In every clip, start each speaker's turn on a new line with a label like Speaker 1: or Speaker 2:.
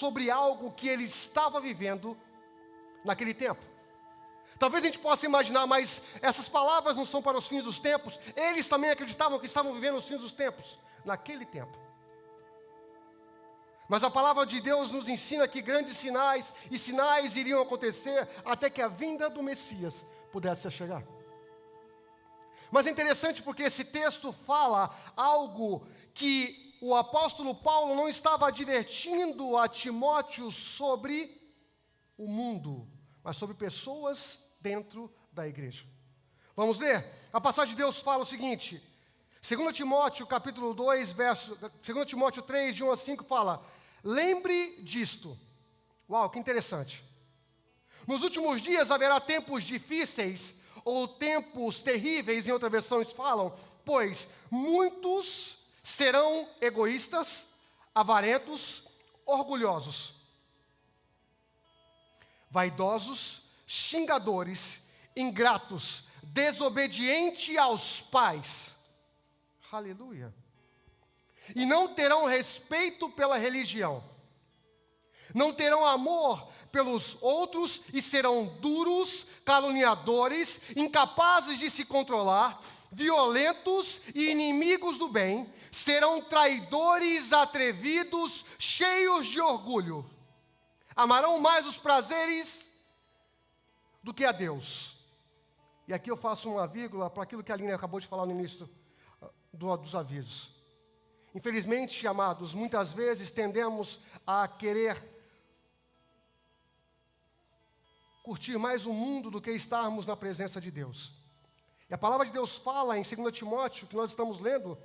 Speaker 1: sobre algo que ele estava vivendo naquele tempo. Talvez a gente possa imaginar, mas essas palavras não são para os fins dos tempos. Eles também acreditavam que estavam vivendo os fins dos tempos, naquele tempo. Mas a palavra de Deus nos ensina que grandes sinais e sinais iriam acontecer até que a vinda do Messias pudesse chegar. Mas é interessante porque esse texto fala algo que o apóstolo Paulo não estava advertindo a Timóteo sobre o mundo, mas sobre pessoas dentro da igreja. Vamos ler? A passagem de Deus fala o seguinte, 2 Timóteo capítulo 2, 2 Timóteo 3, de 1 a 5 fala: lembre disto. Uau, que interessante. Nos últimos dias haverá tempos difíceis, ou tempos terríveis, em outras versões falam, pois muitos serão egoístas, avarentos, orgulhosos, vaidosos, xingadores, ingratos, desobedientes aos pais. Aleluia. E não terão respeito pela religião. Não terão amor pelos outros e serão duros, caluniadores, incapazes de se controlar, violentos e inimigos do bem, serão traidores, atrevidos, cheios de orgulho. Amarão mais os prazeres do que a Deus. E aqui eu faço uma vírgula para aquilo que a Aline acabou de falar no início dos avisos. Infelizmente, amados, muitas vezes tendemos a querer curtir mais o mundo do que estarmos na presença de Deus. E a palavra de Deus fala em 2 Timóteo, que nós estamos lendo,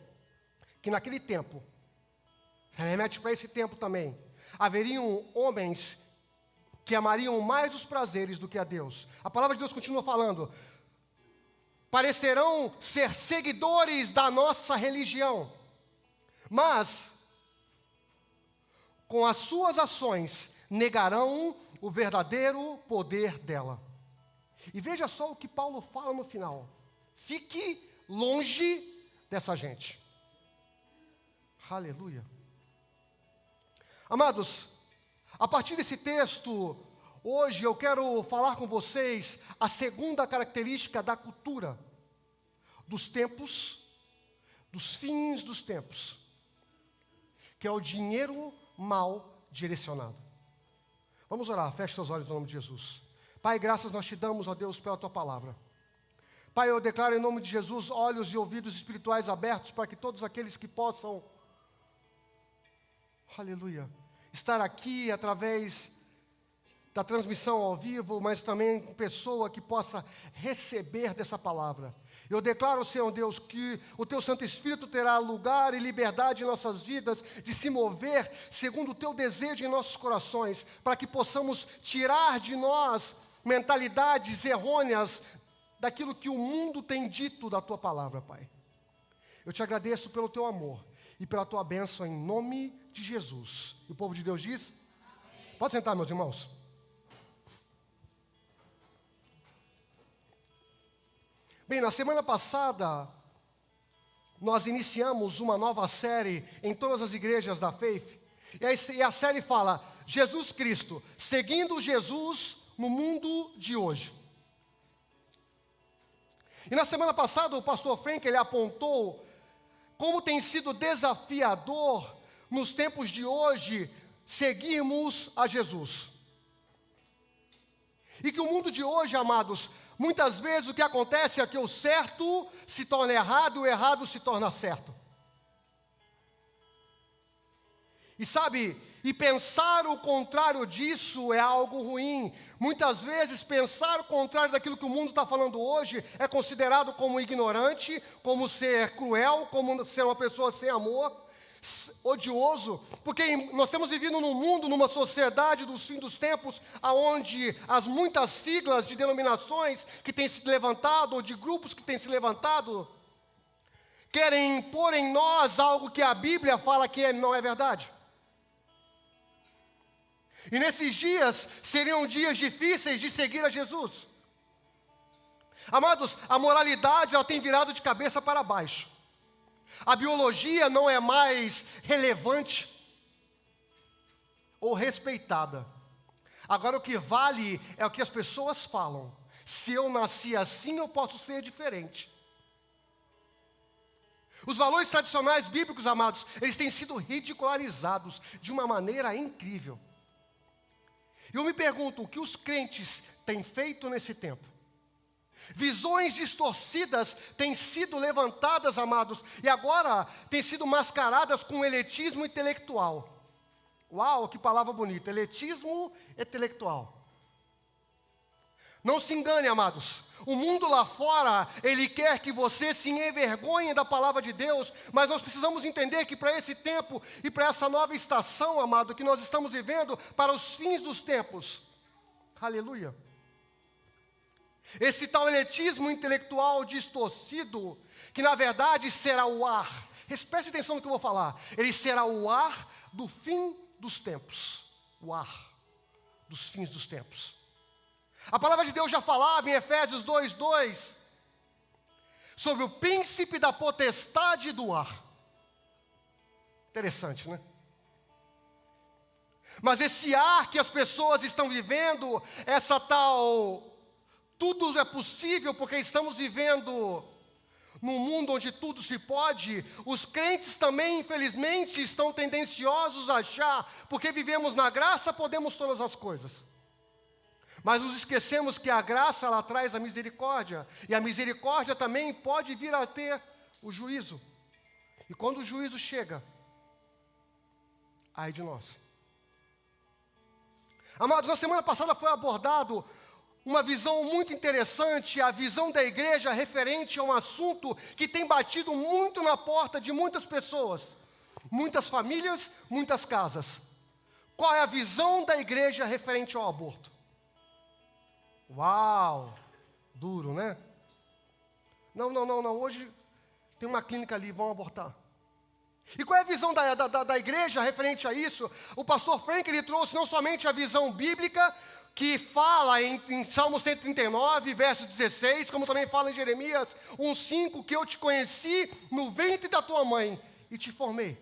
Speaker 1: que naquele tempo, remete para esse tempo também, haveriam homens que amariam mais os prazeres do que a Deus. A palavra de Deus continua falando, parecerão ser seguidores da nossa religião, mas com as suas ações negarão o verdadeiro poder dela. E veja só o que Paulo fala no final: fique longe dessa gente. Aleluia. Amados, a partir desse texto, hoje eu quero falar com vocês a segunda característica da cultura, dos tempos, dos fins dos tempos, que é o dinheiro mal direcionado. Vamos orar, feche seus olhos no nome de Jesus. Pai, graças nós te damos, ó Deus, pela tua palavra. Pai, eu declaro em nome de Jesus olhos e ouvidos espirituais abertos para que todos aqueles que possam, aleluia, estar aqui através da transmissão ao vivo, mas também pessoa que possa receber dessa palavra. Eu declaro, Senhor Deus, que o Teu Santo Espírito terá lugar e liberdade em nossas vidas de se mover segundo o Teu desejo em nossos corações, para que possamos tirar de nós mentalidades errôneas daquilo que o mundo tem dito da Tua palavra, Pai. Eu te agradeço pelo Teu amor e pela Tua bênção em nome de Jesus. E o povo de Deus diz? Amém. Pode sentar, meus irmãos. Bem, na semana passada, nós iniciamos uma nova série em todas as igrejas da Faith. E a série fala, Jesus Cristo, seguindo Jesus no mundo de hoje. E na semana passada, o pastor Frank, ele apontou como tem sido desafiador, nos tempos de hoje, seguirmos a Jesus. E que o mundo de hoje, amados, muitas vezes o que acontece é que o certo se torna errado e o errado se torna certo. E sabe, e pensar o contrário disso é algo ruim. Muitas vezes pensar o contrário daquilo que o mundo está falando hoje é considerado como ignorante, como ser cruel, como ser uma pessoa sem amor, odioso, porque nós temos vivido num mundo, numa sociedade dos fins dos tempos, onde as muitas siglas de denominações que têm se levantado, ou de grupos que têm se levantado, querem impor em nós algo que a Bíblia fala que não é verdade. E nesses dias seriam dias difíceis de seguir a Jesus. Amados, a moralidade ela tem virado de cabeça para baixo. A biologia não é mais relevante. ou respeitada. Agora o que vale é o que as pessoas falam. Se eu nasci assim, eu posso ser diferente. Os valores tradicionais bíblicos, amados, eles têm sido ridicularizados de uma maneira incrível. E eu me pergunto, o que os crentes têm feito nesse tempo? Visões distorcidas têm sido levantadas, amados, e agora têm sido mascaradas com elitismo intelectual. Uau, que palavra bonita, elitismo intelectual. Não se engane, amados, o mundo lá fora, ele quer que você se envergonhe da palavra de Deus, mas nós precisamos entender que para esse tempo e para essa nova estação, amado, que nós estamos vivendo, para os fins dos tempos, aleluia, esse tal elitismo intelectual distorcido, que na verdade será o ar, preste atenção no que eu vou falar, ele será o ar do fim dos tempos, o ar dos fins dos tempos. A palavra de Deus já falava em Efésios 2:2 sobre o príncipe da potestade do ar. Interessante, né? Mas esse ar que as pessoas estão vivendo, essa tal, tudo é possível porque estamos vivendo num mundo onde tudo se pode, os crentes também, infelizmente, estão tendenciosos a achar, porque vivemos na graça, podemos todas as coisas. Mas nos esquecemos que a graça, ela traz a misericórdia, e a misericórdia também pode vir a ter o juízo. E quando o juízo chega, ai de nós. Amados, na semana passada foi abordado uma visão muito interessante, a visão da igreja referente a um assunto que tem batido muito na porta de muitas pessoas, muitas famílias, muitas casas. Qual é a visão da igreja referente ao aborto? Uau, duro, né? Não, hoje tem uma clínica ali, vão abortar. E qual é a visão da igreja referente a isso? O pastor Frank, ele trouxe não somente a visão bíblica, que fala em Salmo 139, verso 16, como também fala em Jeremias 1:5, que eu te conheci no ventre da tua mãe e te formei.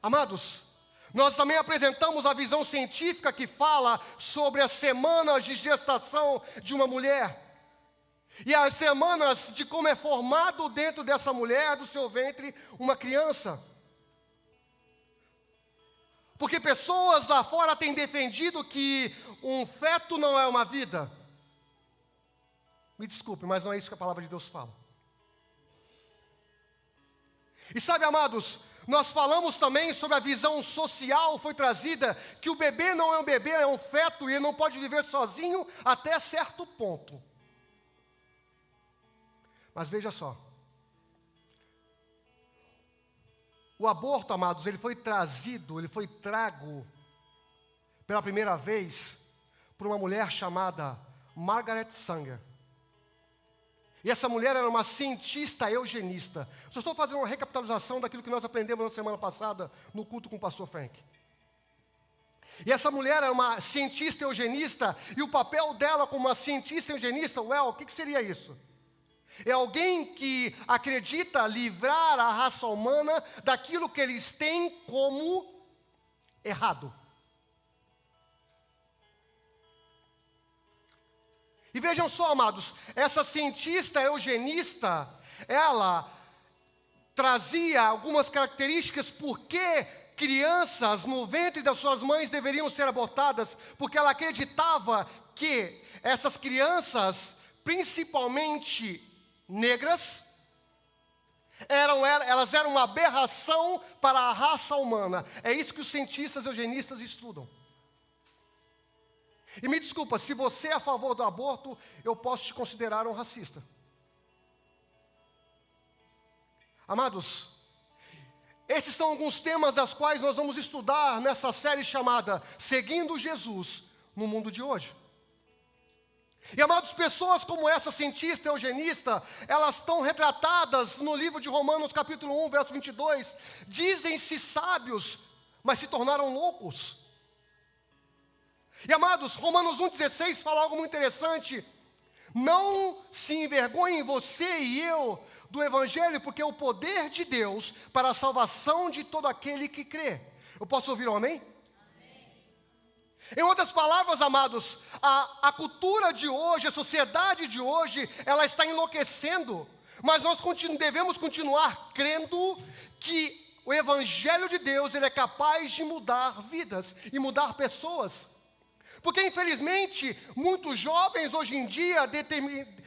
Speaker 1: Amados, nós também apresentamos a visão científica que fala sobre as semanas de gestação de uma mulher. E as semanas de como é formado dentro dessa mulher, do seu ventre, uma criança. Porque pessoas lá fora têm defendido que um feto não é uma vida. Me desculpe, mas não é isso que a palavra de Deus fala. E sabe, amados, nós falamos também sobre a visão social, foi trazida, que o bebê não é um bebê, é um feto, e ele não pode viver sozinho até certo ponto. Mas veja só, o aborto, amados, ele foi trago pela primeira vez por uma mulher chamada Margaret Sanger. E essa mulher era uma cientista eugenista. Só estou fazendo uma recapitulação daquilo que nós aprendemos na semana passada no culto com o pastor Frank. E essa mulher era uma cientista eugenista, e o papel dela como uma cientista eugenista, o que seria isso? É alguém que acredita livrar a raça humana daquilo que eles têm como errado. E vejam só, amados, essa cientista eugenista, ela trazia algumas características por que crianças no ventre das suas mães deveriam ser abortadas, porque ela acreditava que essas crianças, principalmente negras, elas eram uma aberração para a raça humana. É isso que os cientistas eugenistas estudam. E me desculpa, se você é a favor do aborto, eu posso te considerar um racista. Amados, esses são alguns temas das quais nós vamos estudar nessa série chamada Seguindo Jesus no Mundo de Hoje. E, amados, pessoas como essa cientista eugenista, elas estão retratadas no livro de Romanos capítulo 1, verso 22. Dizem-se sábios, mas se tornaram loucos. E, amados, Romanos 1,16 fala algo muito interessante. não se envergonhem você e eu do Evangelho, porque é o poder de Deus para a salvação de todo aquele que crê. Eu posso ouvir um amém? Em outras palavras, amados, a cultura de hoje, a sociedade de hoje, ela está enlouquecendo, mas nós devemos continuar crendo que o Evangelho de Deus, ele é capaz de mudar vidas e mudar pessoas. Porque, infelizmente, muitos jovens hoje em dia,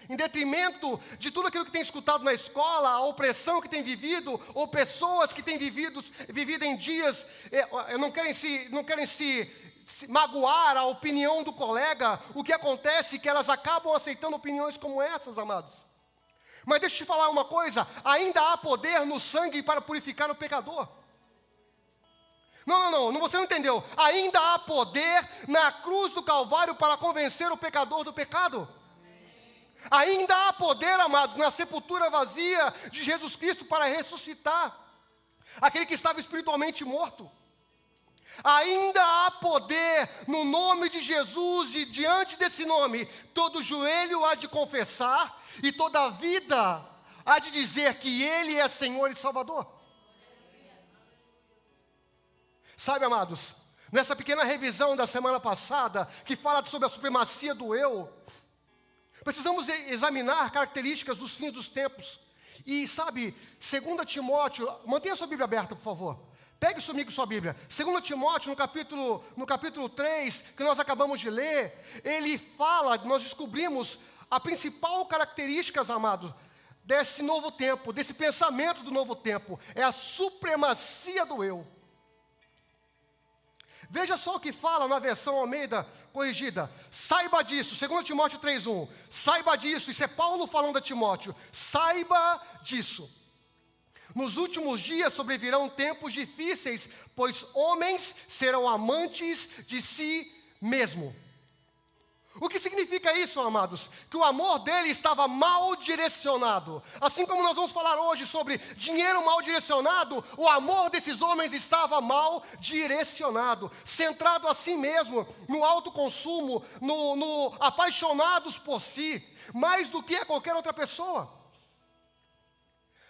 Speaker 1: em detrimento de tudo aquilo que tem escutado na escola, a opressão que tem vivido, ou pessoas que têm vivido em dias, não querem se magoar a opinião do colega, o que acontece é que elas acabam aceitando opiniões como essas, amados. Mas deixa eu te falar uma coisa, ainda há poder no sangue para purificar o pecador. Não, você não entendeu. Ainda há poder na cruz do Calvário para convencer o pecador do pecado. Ainda há poder, amados, na sepultura vazia de Jesus Cristo para ressuscitar aquele que estava espiritualmente morto. Ainda há poder no nome de Jesus, e diante desse nome, todo joelho há de confessar e toda vida há de dizer que Ele é Senhor e Salvador. Sabe, amados, nessa pequena revisão da semana passada, que fala sobre a supremacia do eu, precisamos examinar características dos fins dos tempos. E sabe, 2 Timóteo, mantenha sua Bíblia aberta, por favor. Pegue comigo sua Bíblia. 2 Timóteo, no capítulo 3, que nós acabamos de ler, ele fala, nós descobrimos a principal característica, amados, desse novo tempo, desse pensamento do novo tempo, é a supremacia do eu. Veja só o que fala na versão Almeida corrigida. Saiba disso, 2 Timóteo 3:1. Saiba disso, isso é Paulo falando a Timóteo. Saiba disso. Nos últimos dias sobrevirão tempos difíceis, pois homens serão amantes de si mesmo. O que significa isso, amados? Que o amor dele estava mal direcionado. Assim como nós vamos falar hoje sobre dinheiro mal direcionado, o amor desses homens estava mal direcionado, centrado a si mesmo, no autoconsumo, no apaixonados por si, mais do que a qualquer outra pessoa.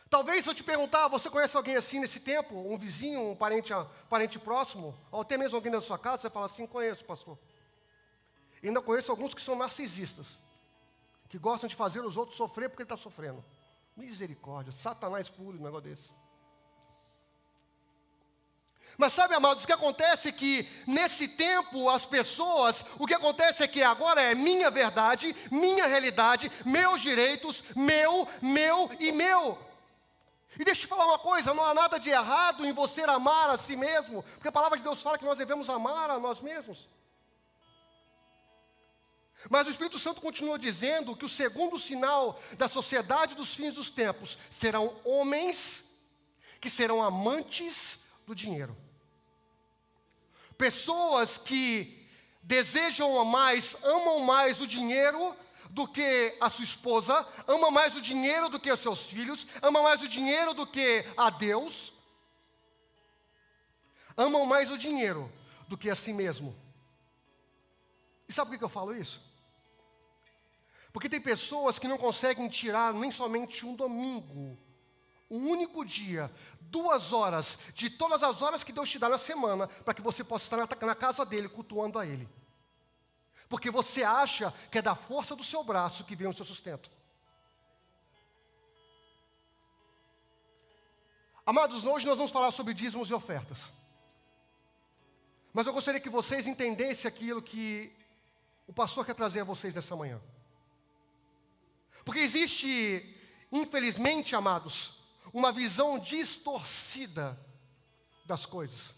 Speaker 1: Talvez se eu te perguntar, você conhece alguém assim nesse tempo? Um vizinho, um parente próximo? Ou até mesmo alguém da sua casa, você fala assim, conheço, pastor. E ainda conheço alguns que são narcisistas, que gostam de fazer os outros sofrer porque ele está sofrendo. Misericórdia, Satanás puro, um negócio desse. Mas sabe, amados, o que acontece é que nesse tempo as pessoas, o que acontece é que agora é minha verdade, minha realidade, meus direitos, meu e meu. E deixa eu te falar uma coisa, não há nada de errado em você amar a si mesmo, porque a palavra de Deus fala que nós devemos amar a nós mesmos. Mas o Espírito Santo continua dizendo que o segundo sinal da sociedade dos fins dos tempos serão homens que serão amantes do dinheiro. Pessoas que desejam mais, amam mais o dinheiro do que a sua esposa, amam mais o dinheiro do que os seus filhos, amam mais o dinheiro do que a Deus, amam mais o dinheiro do que a si mesmo. E sabe por que eu falo isso? Porque tem pessoas que não conseguem tirar nem somente um domingo, um único dia, 2 horas, de todas as horas que Deus te dá na semana, para que você possa estar na casa dele, cultuando a Ele. Porque você acha que é da força do seu braço que vem o seu sustento. Amados, hoje nós vamos falar sobre dízimos e ofertas. Mas eu gostaria que vocês entendessem aquilo que o pastor quer trazer a vocês nessa manhã. Porque existe, infelizmente, amados, uma visão distorcida das coisas.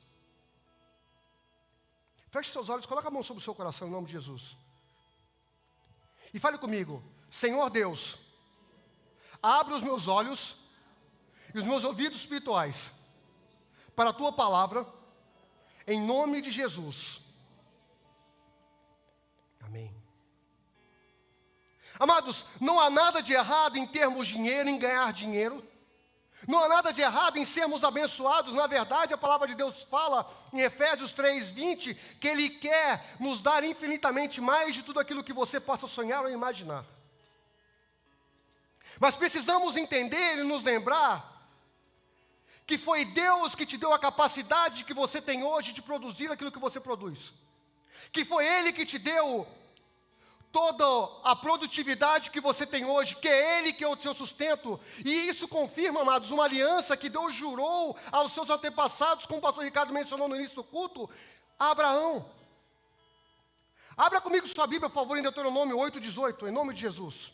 Speaker 1: Feche seus olhos, coloque a mão sobre o seu coração em nome de Jesus. E fale comigo, Senhor Deus, abre os meus olhos e os meus ouvidos espirituais para a Tua palavra, em nome de Jesus. Amém. Amados, não há nada de errado em termos dinheiro, em ganhar dinheiro. Não há nada de errado em sermos abençoados. Na verdade, a palavra de Deus fala em Efésios 3:20 que Ele quer nos dar infinitamente mais de tudo aquilo que você possa sonhar ou imaginar. Mas precisamos entender e nos lembrar que foi Deus que te deu a capacidade que você tem hoje de produzir aquilo que você produz. Que foi Ele que te deu toda a produtividade que você tem hoje, que é Ele que é o seu sustento. E isso confirma, amados, uma aliança que Deus jurou aos seus antepassados, como o pastor Ricardo mencionou no início do culto, a Abraão. Abra comigo sua Bíblia, por favor, em Deuteronômio 8:18, em nome de Jesus.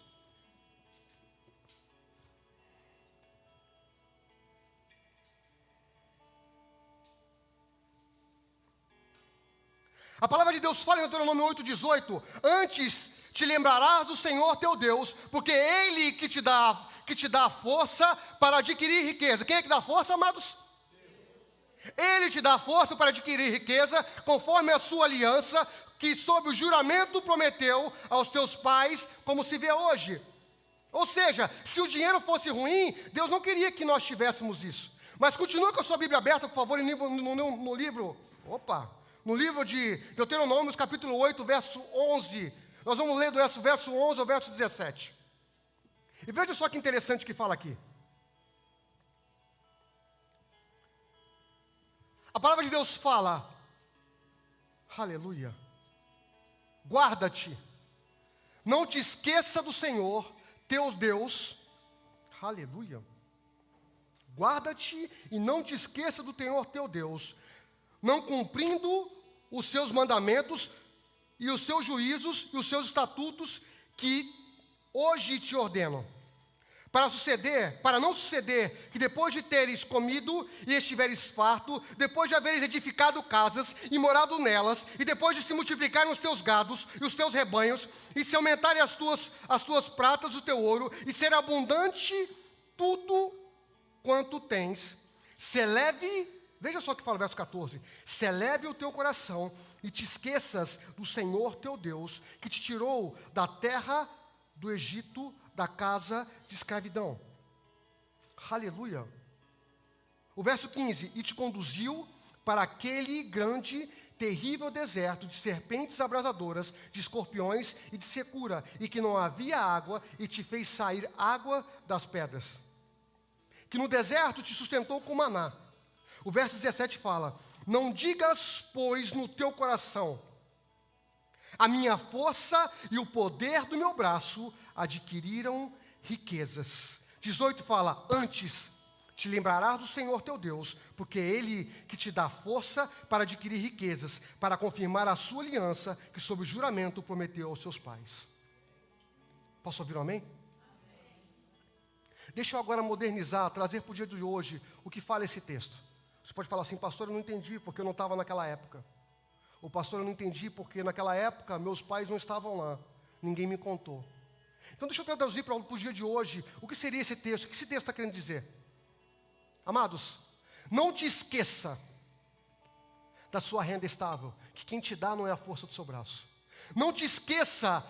Speaker 1: A palavra de Deus fala em Deuteronômio 8:18, antes te lembrarás do Senhor teu Deus, porque é Ele que te dá a força para adquirir riqueza. Quem é que dá força, amados? Deus. Ele te dá a força para adquirir riqueza, conforme a sua aliança, que sob o juramento prometeu aos teus pais, como se vê hoje. Ou seja, se o dinheiro fosse ruim, Deus não queria que nós tivéssemos isso. Mas continua com a sua Bíblia aberta, por favor, no livro de Deuteronômio, capítulo 8, verso 11. Nós vamos ler do verso 11 ao verso 17. E veja só que interessante que fala aqui. A palavra de Deus fala, aleluia, guarda-te, não te esqueça do Senhor, teu Deus, aleluia, guarda-te e não te esqueça do Senhor, teu Deus, não cumprindo os seus mandamentos e os seus juízos e os seus estatutos que hoje te ordeno. Para não suceder que depois de teres comido e estiveres farto, depois de haveres edificado casas e morado nelas, e depois de se multiplicarem os teus gados e os teus rebanhos, e se aumentarem as tuas pratas e o teu ouro, e ser abundante tudo quanto tens, se eleve. Veja só o que fala o verso 14. Se eleve o teu coração e te esqueças do Senhor teu Deus, que te tirou da terra do Egito, da casa de escravidão. Aleluia. O verso 15. E te conduziu para aquele grande, terrível deserto de serpentes abrasadoras, de escorpiões e de secura, e que não havia água, e te fez sair água das pedras. Que no deserto te sustentou com maná. O verso 17 fala, não digas, pois, no teu coração, a minha força e o poder do meu braço adquiriram riquezas. 18 fala, antes te lembrarás do Senhor teu Deus, porque é Ele que te dá força para adquirir riquezas, para confirmar a sua aliança, que sob o juramento prometeu aos seus pais. Posso ouvir um amém? Deixa eu agora modernizar, trazer para o dia de hoje o que fala esse texto. Você pode falar assim, pastor, eu não entendi porque eu não estava naquela época. Ou pastor, eu não entendi porque naquela época meus pais não estavam lá. Ninguém me contou. Então deixa eu traduzir para o dia de hoje o que seria esse texto. O que esse texto está querendo dizer? Amados, não te esqueça da sua renda estável, que quem te dá não é a força do seu braço. Não te esqueça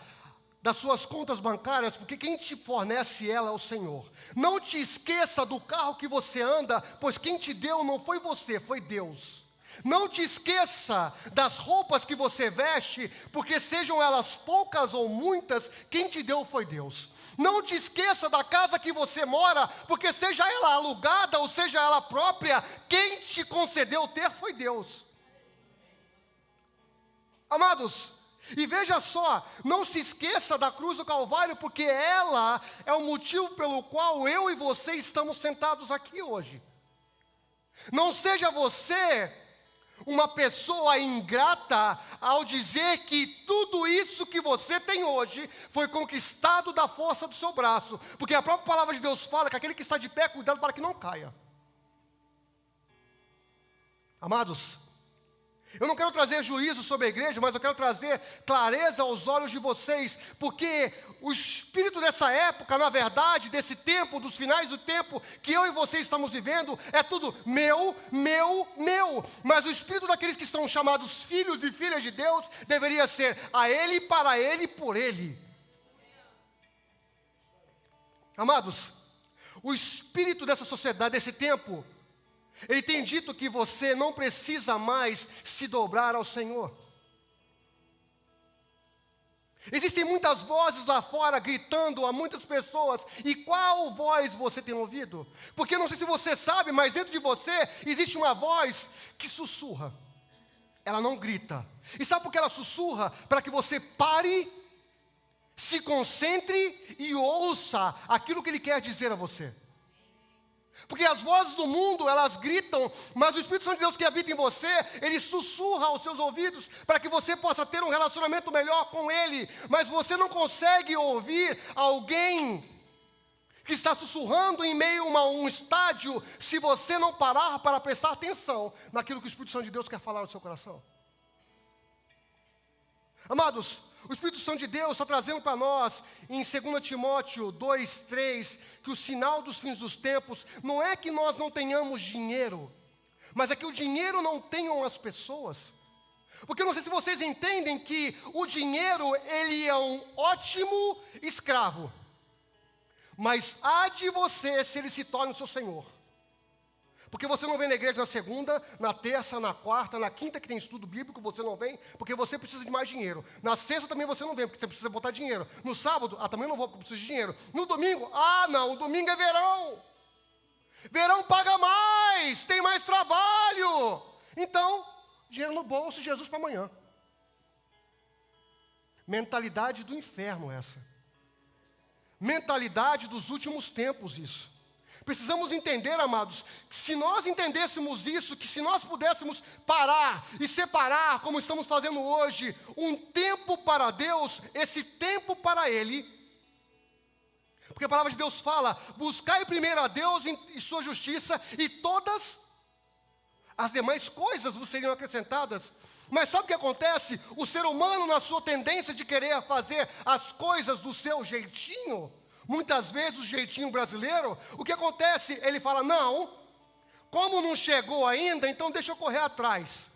Speaker 1: das suas contas bancárias, porque quem te fornece ela é o Senhor. Não te esqueça do carro que você anda, pois quem te deu não foi você, foi Deus. Não te esqueça das roupas que você veste, porque sejam elas poucas ou muitas, quem te deu foi Deus. Não te esqueça da casa que você mora, porque seja ela alugada ou seja ela própria, quem te concedeu ter foi Deus. Amados, e veja só, não se esqueça da cruz do Calvário, porque ela é o motivo pelo qual eu e você estamos sentados aqui hoje. Não seja você uma pessoa ingrata ao dizer que tudo isso que você tem hoje foi conquistado da força do seu braço, porque a própria palavra de Deus fala que aquele que está de pé, cuidado para que não caia. Amados, eu não quero trazer juízo sobre a igreja, mas eu quero trazer clareza aos olhos de vocês, porque o espírito dessa época, na verdade, desse tempo, dos finais do tempo que eu e vocês estamos vivendo, é tudo meu, meu, meu. Mas o espírito daqueles que são chamados filhos e filhas de Deus deveria ser a Ele, para Ele, por Ele. Amados, o espírito dessa sociedade, desse tempo, ele tem dito que você não precisa mais se dobrar ao Senhor. Existem muitas vozes lá fora gritando a muitas pessoas. E qual voz você tem ouvido? Porque eu não sei se você sabe, mas dentro de você existe uma voz que sussurra. Ela não grita. E sabe por que ela sussurra? Para que você pare, se concentre e ouça aquilo que ele quer dizer a você. Porque as vozes do mundo, elas gritam, mas o Espírito Santo de Deus que habita em você, ele sussurra aos seus ouvidos para que você possa ter um relacionamento melhor com ele. Mas você não consegue ouvir alguém que está sussurrando em meio a um estádio se você não parar para prestar atenção naquilo que o Espírito Santo de Deus quer falar no seu coração. Amados, o Espírito Santo de Deus está trazendo para nós, em 2 Timóteo 2:3, que o sinal dos fins dos tempos não é que nós não tenhamos dinheiro, mas é que o dinheiro não tenham as pessoas. Porque eu não sei se vocês entendem que o dinheiro, ele é um ótimo escravo, mas há de você se ele se torna o seu senhor. Porque você não vem na igreja na segunda, na terça, na quarta, na quinta que tem estudo bíblico, você não vem, porque você precisa de mais dinheiro. Na sexta também você não vem, porque você precisa botar dinheiro. No sábado, também não vou, porque eu preciso de dinheiro. No domingo, não, o domingo é verão. Verão paga mais, tem mais trabalho. Então, dinheiro no bolso, Jesus para amanhã. Mentalidade do inferno essa. Mentalidade dos últimos tempos isso. Precisamos entender, amados, que se nós entendêssemos isso, que se nós pudéssemos parar e separar, como estamos fazendo hoje, um tempo para Deus, esse tempo para Ele, porque a palavra de Deus fala, buscai primeiro a Deus e sua justiça, e todas as demais coisas vos seriam acrescentadas. Mas sabe o que acontece? O ser humano, na sua tendência de querer fazer as coisas do seu jeitinho, muitas vezes o jeitinho brasileiro, o que acontece? Ele fala, não, como não chegou ainda, então deixa eu correr atrás.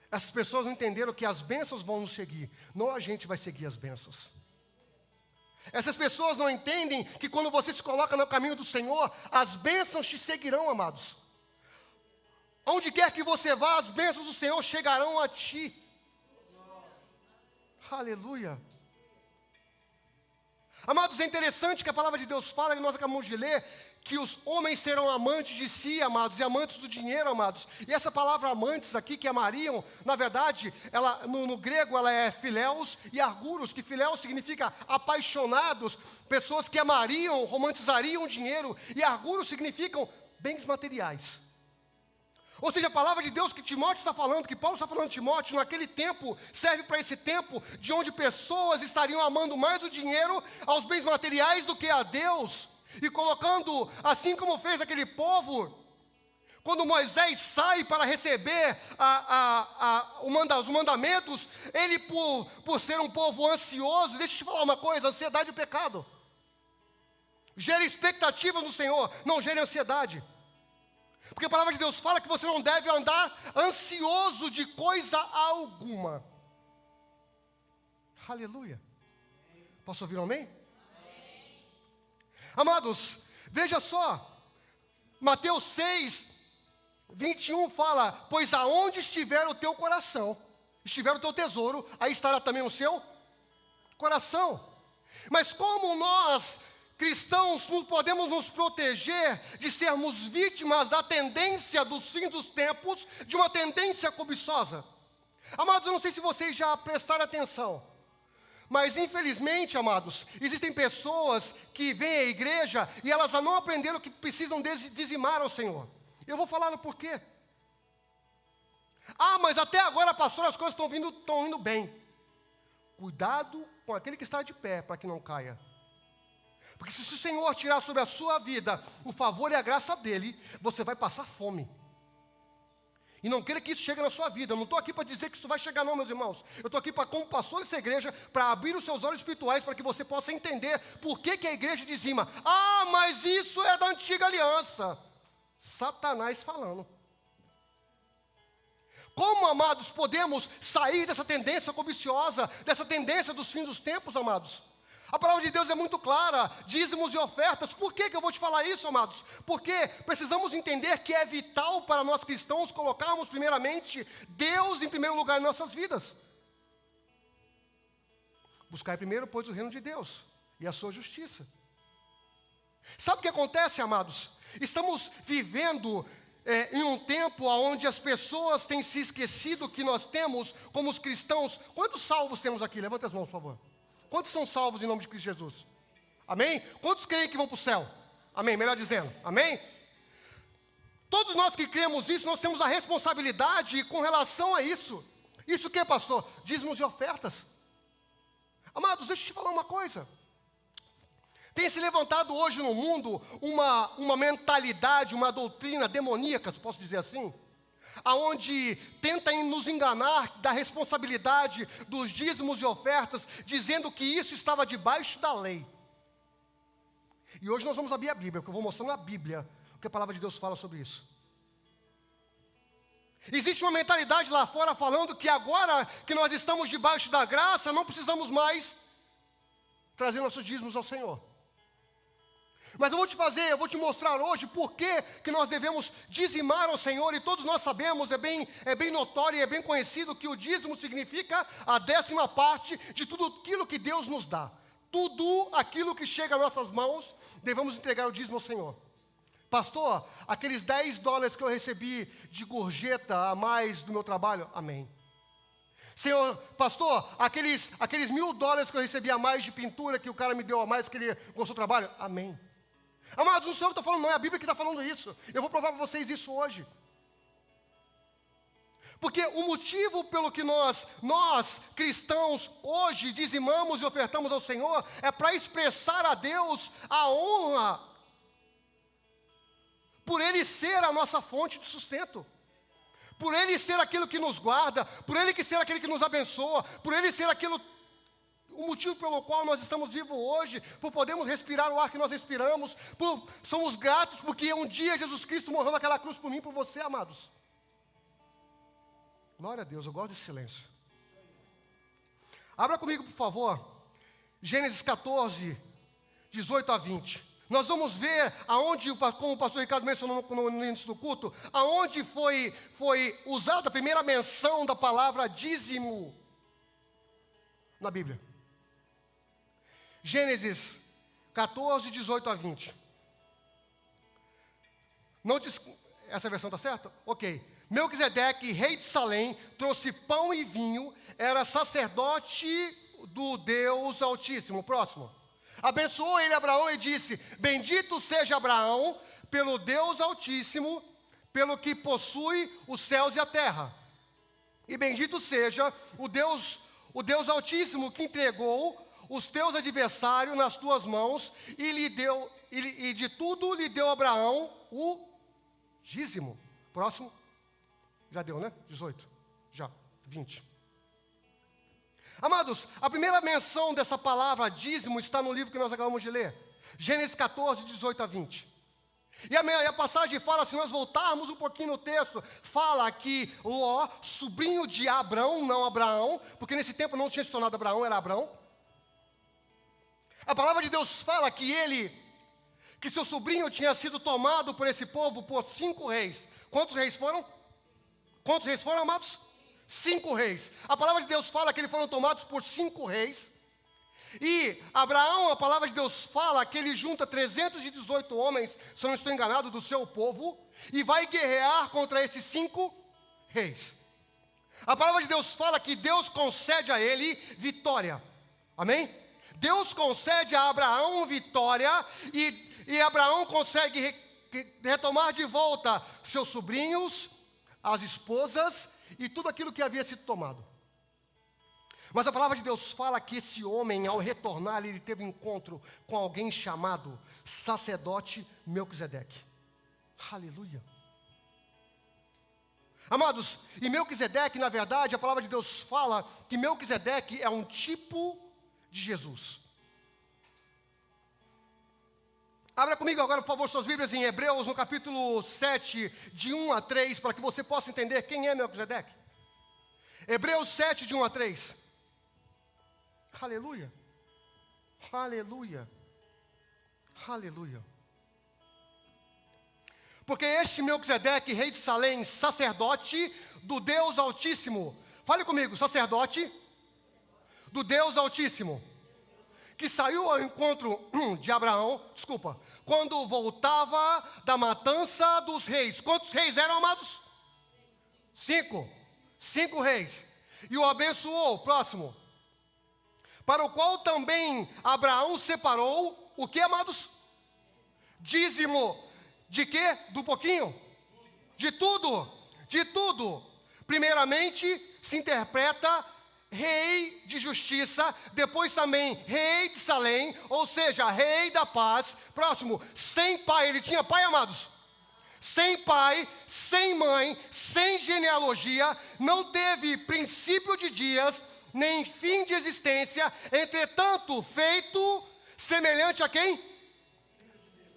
Speaker 1: Essas pessoas não entenderam que as bênçãos vão nos seguir, não a gente vai seguir as bênçãos. Essas pessoas não entendem que quando você se coloca no caminho do Senhor, as bênçãos te seguirão, amados. Onde quer que você vá, as bênçãos do Senhor chegarão a ti. Aleluia. Amados, é interessante que a palavra de Deus fala, e nós acabamos de ler, que os homens serão amantes de si, amados, e amantes do dinheiro, amados. E essa palavra amantes aqui, que amariam, na verdade, ela, no grego, ela é filéus e arguros, que filéus significa apaixonados, pessoas que amariam, romantizariam o dinheiro, e arguros significam bens materiais. Ou seja, a palavra de Deus que Timóteo está falando, que Paulo está falando de Timóteo, naquele tempo, serve para esse tempo de onde pessoas estariam amando mais o dinheiro aos bens materiais do que a Deus, e colocando, assim como fez aquele povo, quando Moisés sai para receber os mandamentos, ele por ser um povo ansioso, deixa eu te falar uma coisa, ansiedade é pecado. Gera expectativa no Senhor, não gera ansiedade. Porque a palavra de Deus fala que você não deve andar ansioso de coisa alguma. Aleluia. Posso ouvir um amém? Amém. Amados, veja só. Mateus 6:21 fala, pois aonde estiver o teu coração, estiver o teu tesouro, aí estará também o seu coração. Mas como nós cristãos podemos nos proteger de sermos vítimas da tendência dos fins dos tempos, de uma tendência cobiçosa? Amados, eu não sei se vocês já prestaram atenção, mas infelizmente, amados, existem pessoas que vêm à igreja e elas não aprenderam que precisam dizimar ao Senhor. Eu vou falar no porquê. Mas até agora, pastor, as coisas estão indo bem. Cuidado com aquele que está de pé, para que não caia. Porque se o Senhor tirar sobre a sua vida o favor e a graça dEle, você vai passar fome. E não queira que isso chegue na sua vida. Eu não estou aqui para dizer que isso vai chegar não, meus irmãos. Eu estou aqui como pastor dessa igreja, para abrir os seus olhos espirituais, para que você possa entender por que a igreja dizima. Mas isso é da antiga aliança. Satanás falando. Como, amados, podemos sair dessa tendência cobiciosa, dessa tendência dos fins dos tempos, amados? A palavra de Deus é muito clara, dízimos e ofertas. Por que eu vou te falar isso, amados? Porque precisamos entender que é vital para nós cristãos colocarmos primeiramente Deus em primeiro lugar em nossas vidas. Buscar primeiro, pois, o reino de Deus e a sua justiça. Sabe o que acontece, amados? Estamos vivendo em um tempo onde as pessoas têm se esquecido que nós temos, como os cristãos. Quantos salvos temos aqui? Levanta as mãos, por favor. Quantos são salvos em nome de Cristo Jesus? Amém? Quantos creem que vão para o céu? Amém? Melhor dizendo, amém? Todos nós que cremos isso, nós temos a responsabilidade com relação a isso. Isso o que, pastor? Dízimos e ofertas. Amados, deixa eu te falar uma coisa. Tem se levantado hoje no mundo uma mentalidade, uma doutrina demoníaca, se posso dizer assim, aonde tentam nos enganar da responsabilidade dos dízimos e ofertas, dizendo que isso estava debaixo da lei. E hoje nós vamos abrir a Bíblia, porque eu vou mostrar na Bíblia o que a palavra de Deus fala sobre isso. Existe uma mentalidade lá fora falando que agora que nós estamos debaixo da graça, não precisamos mais trazer nossos dízimos ao Senhor. Mas eu vou te mostrar hoje por que nós devemos dizimar ao Senhor, e todos nós sabemos, é bem notório e é bem conhecido que o dízimo significa a 10ª parte de tudo aquilo que Deus nos dá. Tudo aquilo que chega às nossas mãos, devemos entregar o dízimo ao Senhor. Pastor, aqueles $10 que eu recebi de gorjeta a mais do meu trabalho, amém. Senhor, pastor, aqueles $1.000 que eu recebi a mais de pintura que o cara me deu a mais que ele gostou do trabalho, amém. Amados, não sou eu que estou falando, não é a Bíblia que está falando isso. Eu vou provar para vocês isso hoje. Porque o motivo pelo que nós cristãos, hoje dizimamos e ofertamos ao Senhor, é para expressar a Deus a honra, por Ele ser a nossa fonte de sustento, por Ele ser aquilo que nos guarda, por Ele ser aquele que nos abençoa, por Ele ser o motivo pelo qual nós estamos vivos hoje, por podermos respirar o ar que nós respiramos, somos gratos porque um dia Jesus Cristo morreu naquela cruz por mim e por você, amados. Glória a Deus, eu gosto desse silêncio. Abra comigo, por favor, Gênesis 14, 18 a 20. Nós vamos ver aonde, como o pastor Ricardo mencionou no início do culto, aonde foi usada a primeira menção da palavra dízimo na Bíblia. Gênesis 14, 18 a 20. Essa versão está certa? Ok. Melquisedeque, rei de Salém, trouxe pão e vinho, era sacerdote do Deus Altíssimo. Próximo. Abençoou ele Abraão e disse: bendito seja Abraão pelo Deus Altíssimo, pelo que possui os céus e a terra. E bendito seja o Deus Altíssimo que entregou os teus adversários nas tuas mãos e de tudo lhe deu Abraão o dízimo. Próximo. Já deu, né? 18. Já. 20. Amados, a primeira menção dessa palavra dízimo está no livro que nós acabamos de ler. Gênesis 14, 18 a 20. E a passagem fala, se nós voltarmos um pouquinho no texto, fala que Ló, sobrinho de Abrão, não Abraão, porque nesse tempo não tinha se tornado Abraão, era Abrão. A palavra de Deus fala que seu sobrinho tinha sido tomado por esse povo por 5 reis. Quantos reis foram? Quantos reis foram, amados? 5 reis. A palavra de Deus fala que eles foram tomados por 5 reis. E Abraão, a palavra de Deus fala que ele junta 318 homens, se eu não estou enganado, do seu povo, e vai guerrear contra esses 5 reis. A palavra de Deus fala que Deus concede a ele vitória. Amém? Deus concede a Abraão vitória e Abraão consegue retomar de volta seus sobrinhos, as esposas e tudo aquilo que havia sido tomado. Mas a palavra de Deus fala que esse homem, ao retornar, ele teve um encontro com alguém chamado sacerdote Melquisedeque. Aleluia. Amados, e Melquisedeque, na verdade, a palavra de Deus fala que Melquisedeque é um tipo de Jesus. Abra comigo agora, por favor, suas Bíblias em Hebreus, no capítulo 7, de 1 a 3, para que você possa entender quem é Melquisedeque. Hebreus 7, de 1 a 3. Aleluia. Aleluia. Aleluia. Porque este Melquisedeque, rei de Salém, sacerdote do Deus Altíssimo. Fale comigo, sacerdote do Deus Altíssimo. Que saiu ao encontro de Abraão, quando voltava da matança dos reis. Quantos reis eram, amados? 5. 5 reis. E o abençoou, próximo. Para o qual também Abraão separou, o que, amados? Dízimo. De quê? Do pouquinho? De tudo. De tudo. Primeiramente, se interpreta rei de justiça, depois também rei de Salém, ou seja, rei da paz. Próximo, sem pai. Ele tinha pai, amados? Sem pai, sem mãe, sem genealogia, não teve princípio de dias, nem fim de existência, entretanto, feito semelhante a quem?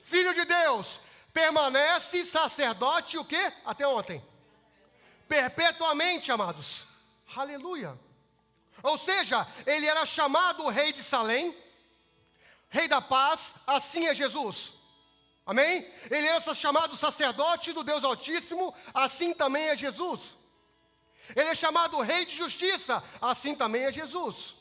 Speaker 1: Filho de Deus. Permanece sacerdote o quê? Até ontem. Perpetuamente, amados. Aleluia. Ou seja, ele era chamado rei de Salém, rei da paz, assim é Jesus. Amém? Ele era chamado sacerdote do Deus Altíssimo, assim também é Jesus. Ele é chamado rei de justiça, assim também é Jesus.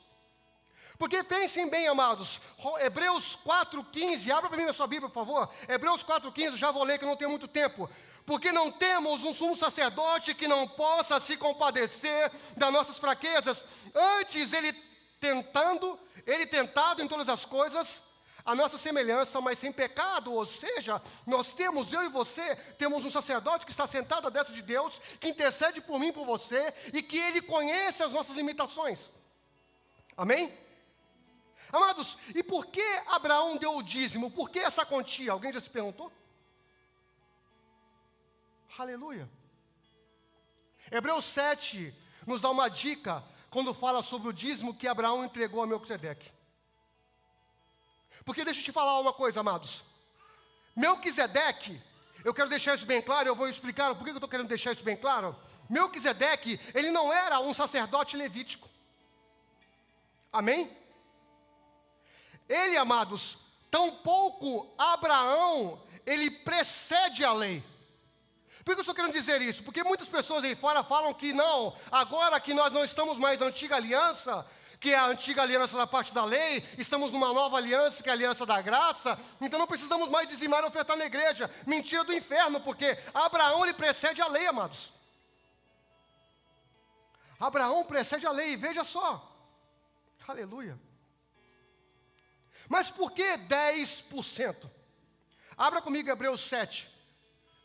Speaker 1: Porque pensem bem, amados, Hebreus 4,15, abra para mim na sua Bíblia, por favor. Hebreus 4,15, já vou ler que eu não tenho muito tempo. Porque não temos um sumo sacerdote que não possa se compadecer das nossas fraquezas. Antes ele tentado em todas as coisas, a nossa semelhança, mas sem pecado. Ou seja, nós temos, eu e você, temos um sacerdote que está sentado à destra de Deus, que intercede por mim e por você, e que ele conhece as nossas limitações. Amém? Amados, e por que Abraão deu o dízimo? Por que essa quantia? Alguém já se perguntou? Aleluia. Hebreus 7 nos dá uma dica quando fala sobre o dízimo que Abraão entregou a Melquisedeque. Porque deixa eu te falar uma coisa, amados. Melquisedeque, eu quero deixar isso bem claro, eu vou explicar por que eu estou querendo deixar isso bem claro. Melquisedeque, ele não era um sacerdote levítico. Amém? Ele, amados, tampouco Abraão, ele precede a lei. Por que eu estou querendo dizer isso? Porque muitas pessoas aí fora falam que não, agora que nós não estamos mais na antiga aliança, que é a antiga aliança da parte da lei, estamos numa nova aliança, que é a aliança da graça, então não precisamos mais dizimar e ofertar na igreja. Mentira do inferno, porque Abraão, ele precede a lei, amados. Abraão precede a lei, veja só. Aleluia. Mas por que 10%? Abra comigo Hebreus 7,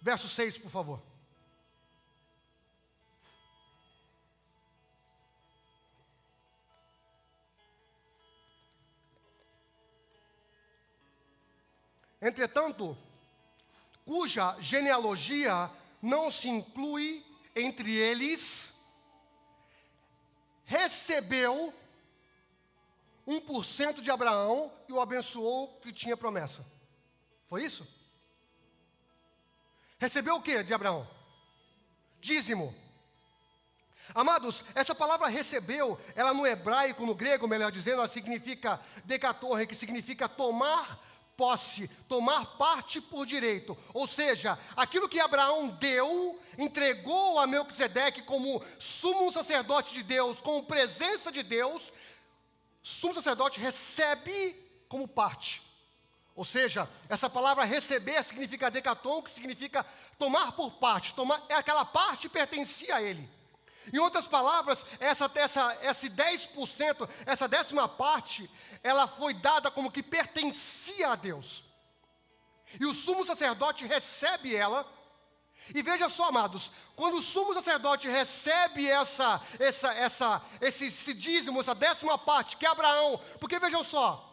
Speaker 1: verso 6, por favor. Entretanto, cuja genealogia não se inclui entre eles, recebeu 1% de Abraão e o abençoou que tinha promessa. Foi isso? Recebeu o que de Abraão? Dízimo. Amados, essa palavra recebeu, ela no hebraico, no grego, melhor dizendo, ela significa decatorre, que significa tomar posse, tomar parte por direito. Ou seja, aquilo que Abraão deu, entregou a Melquisedeque como sumo sacerdote de Deus, como presença de Deus, sumo sacerdote recebe como parte. Ou seja, essa palavra receber significa decaton, que significa tomar por parte. Aquela parte pertencia a ele. Em outras palavras, esse 10%, essa 10ª parte, ela foi dada como que pertencia a Deus. E o sumo sacerdote recebe ela. E veja só, amados, quando o sumo sacerdote recebe esse dízimo, essa 10ª parte, que é Abraão, porque vejam só,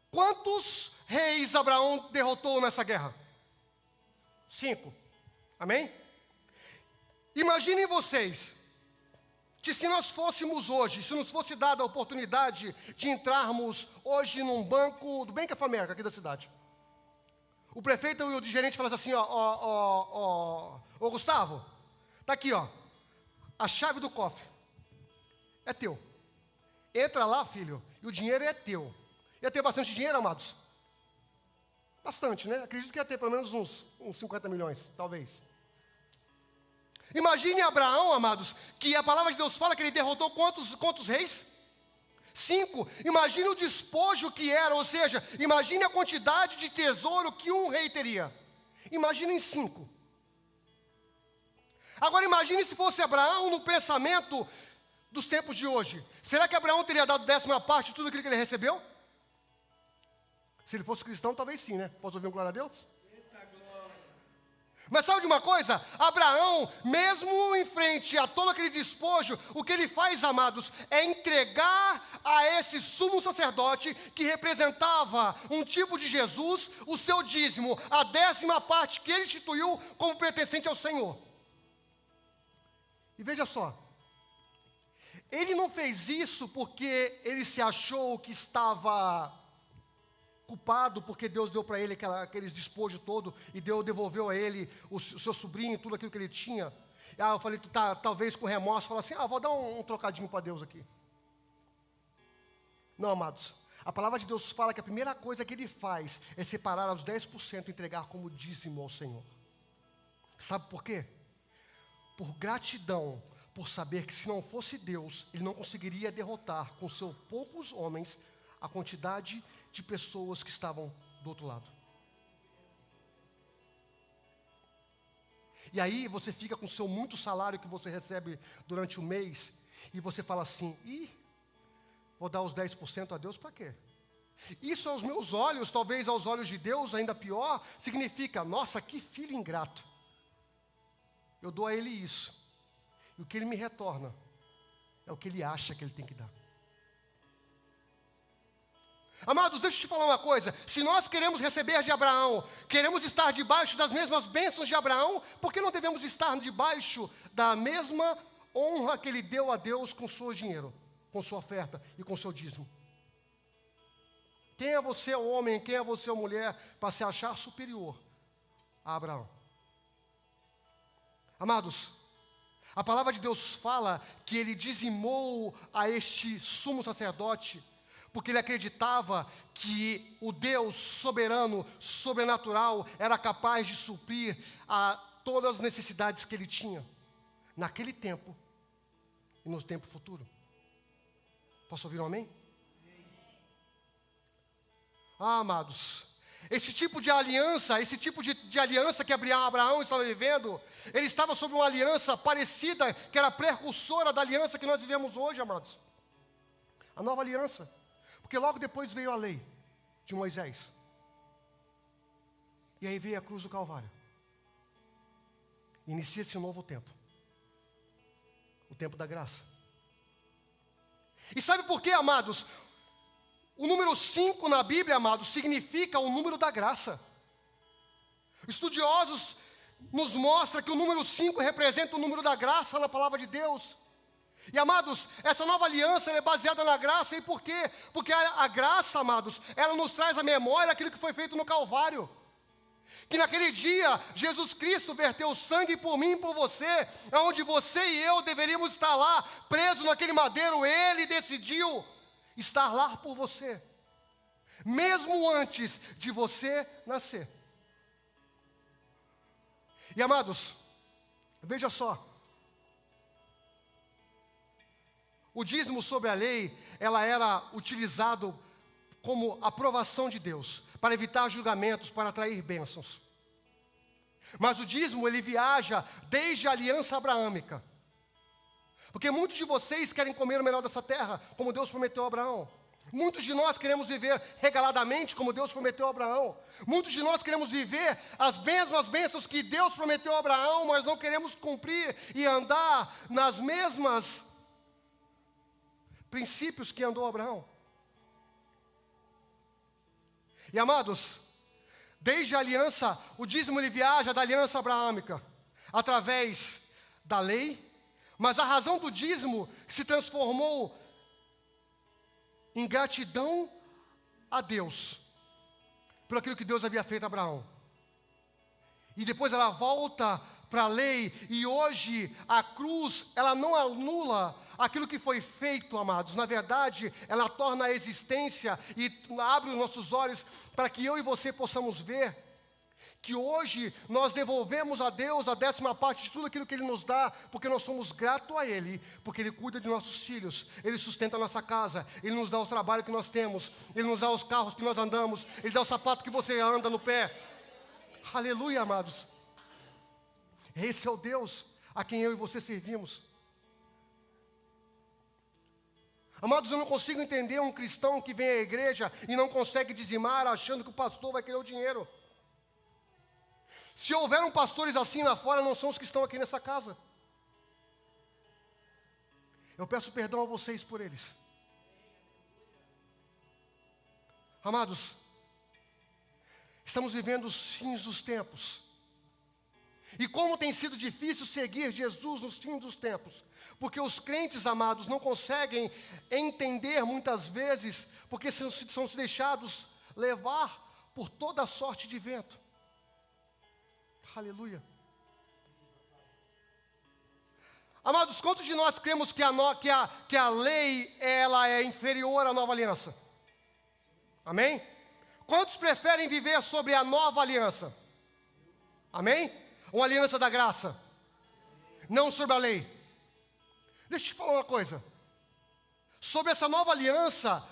Speaker 1: quantos reis Abraão derrotou nessa guerra? 5, amém? Imaginem vocês, que se nós fôssemos hoje, se nos fosse dada a oportunidade de entrarmos hoje num banco do Bank of America, aqui da cidade, o prefeito e o gerente falam assim, ó, Gustavo, tá aqui, ó, a chave do cofre, é teu. Entra lá, filho, e o dinheiro é teu. Ia ter bastante dinheiro, amados? Bastante, né? Acredito que ia ter pelo menos uns 50 milhões, talvez. Imagine Abraão, amados, que a palavra de Deus fala que ele derrotou quantos reis? 5. Imagine o despojo que era, ou seja, imagine a quantidade de tesouro que um rei teria. Imaginem 5. Agora imagine se fosse Abraão no pensamento dos tempos de hoje. Será que Abraão teria dado 10ª parte de tudo aquilo que ele recebeu? Se ele fosse cristão, talvez sim, né? Posso ouvir um glória a Deus? Mas sabe de uma coisa? Abraão, mesmo em frente a todo aquele despojo, o que ele faz, amados, é entregar a esse sumo sacerdote, que representava um tipo de Jesus, o seu dízimo, a 10ª parte que ele instituiu como pertencente ao Senhor. E veja só, ele não fez isso porque ele se achou que estava culpado, porque Deus deu para ele aqueles despojos todo, e Deus devolveu a ele o seu sobrinho, tudo aquilo que ele tinha. Eu falei, talvez com remorso, fala assim, vou dar um trocadinho para Deus aqui. Não, amados, a palavra de Deus fala que a primeira coisa que ele faz é separar os 10% e entregar como dízimo ao Senhor. Sabe por quê? Por gratidão, por saber que se não fosse Deus, ele não conseguiria derrotar com seus poucos homens a quantidade de pessoas que estavam do outro lado. E aí você fica com o seu muito salário que você recebe durante o mês, e você fala assim, vou dar os 10% a Deus para quê? Isso aos meus olhos, talvez aos olhos de Deus ainda pior, significa, nossa, que filho ingrato. Eu dou a ele isso, e o que ele me retorna é o que ele acha que ele tem que dar. Amados, deixa eu te falar uma coisa, se nós queremos receber de Abraão, queremos estar debaixo das mesmas bênçãos de Abraão, por que não devemos estar debaixo da mesma honra que ele deu a Deus com o seu dinheiro, com sua oferta e com seu dízimo? Quem é você, homem, quem é você, mulher, para se achar superior a Abraão? Amados, a palavra de Deus fala que ele dizimou a este sumo sacerdote, porque ele acreditava que o Deus soberano, sobrenatural, era capaz de suprir a todas as necessidades que ele tinha, naquele tempo e no tempo futuro. Posso ouvir um amém? Amados, esse tipo de aliança, de aliança que Abraão estava vivendo, ele estava sob uma aliança parecida, que era precursora da aliança que nós vivemos hoje, amados. A nova aliança. Porque logo depois veio a lei de Moisés. E aí veio a cruz do Calvário. Inicia-se um novo tempo. O tempo da graça. E sabe por quê, amados? O número 5 na Bíblia, amados, significa o número da graça. Estudiosos nos mostram que o número 5 representa o número da graça na palavra de Deus. E, amados, essa nova aliança é baseada na graça, e por quê? Porque a graça, amados, ela nos traz a memória daquilo que foi feito no Calvário. Que naquele dia, Jesus Cristo verteu sangue por mim e por você, onde você e eu deveríamos estar lá, presos naquele madeiro. Ele decidiu estar lá por você, mesmo antes de você nascer. E, amados, veja só, o dízimo sobre a lei, ela era utilizado como aprovação de Deus, para evitar julgamentos, para atrair bênçãos. Mas o dízimo, ele viaja desde a aliança abraâmica. Porque muitos de vocês querem comer o melhor dessa terra, como Deus prometeu a Abraão. Muitos de nós queremos viver regaladamente, como Deus prometeu a Abraão. Muitos de nós queremos viver as mesmas bênçãos que Deus prometeu a Abraão, mas não queremos cumprir e andar nas mesmas princípios que andou Abraão. E, amados, desde a aliança, o dízimo ele viaja da aliança abraâmica, através da lei, mas a razão do dízimo se transformou em gratidão a Deus, por aquilo que Deus havia feito a Abraão. E depois ela volta para a lei, e hoje a cruz, ela não anula aquilo que foi feito, amados. Na verdade, ela torna a existência e abre os nossos olhos para que eu e você possamos ver que hoje nós devolvemos a Deus a 10ª parte de tudo aquilo que Ele nos dá, porque nós somos gratos a Ele, porque Ele cuida de nossos filhos, Ele sustenta a nossa casa, Ele nos dá o trabalho que nós temos, Ele nos dá os carros que nós andamos, Ele dá o sapato que você anda no pé. Aleluia, amados. Esse é o Deus a quem eu e você servimos. Amados, eu não consigo entender um cristão que vem à igreja e não consegue dizimar, achando que o pastor vai querer o dinheiro. Se houveram pastores assim lá fora, não são os que estão aqui nessa casa. Eu peço perdão a vocês por eles. Amados, estamos vivendo os fins dos tempos. E como tem sido difícil seguir Jesus nos fins dos tempos. Porque os crentes, amados, não conseguem entender muitas vezes, porque são deixados levar por toda a sorte de vento. Aleluia. Amados, quantos de nós cremos que a lei ela é inferior à nova aliança? Amém? Quantos preferem viver sobre a nova aliança? Amém? Uma aliança da graça, não sobre a lei. Deixa eu te falar uma coisa. Sobre essa nova aliança,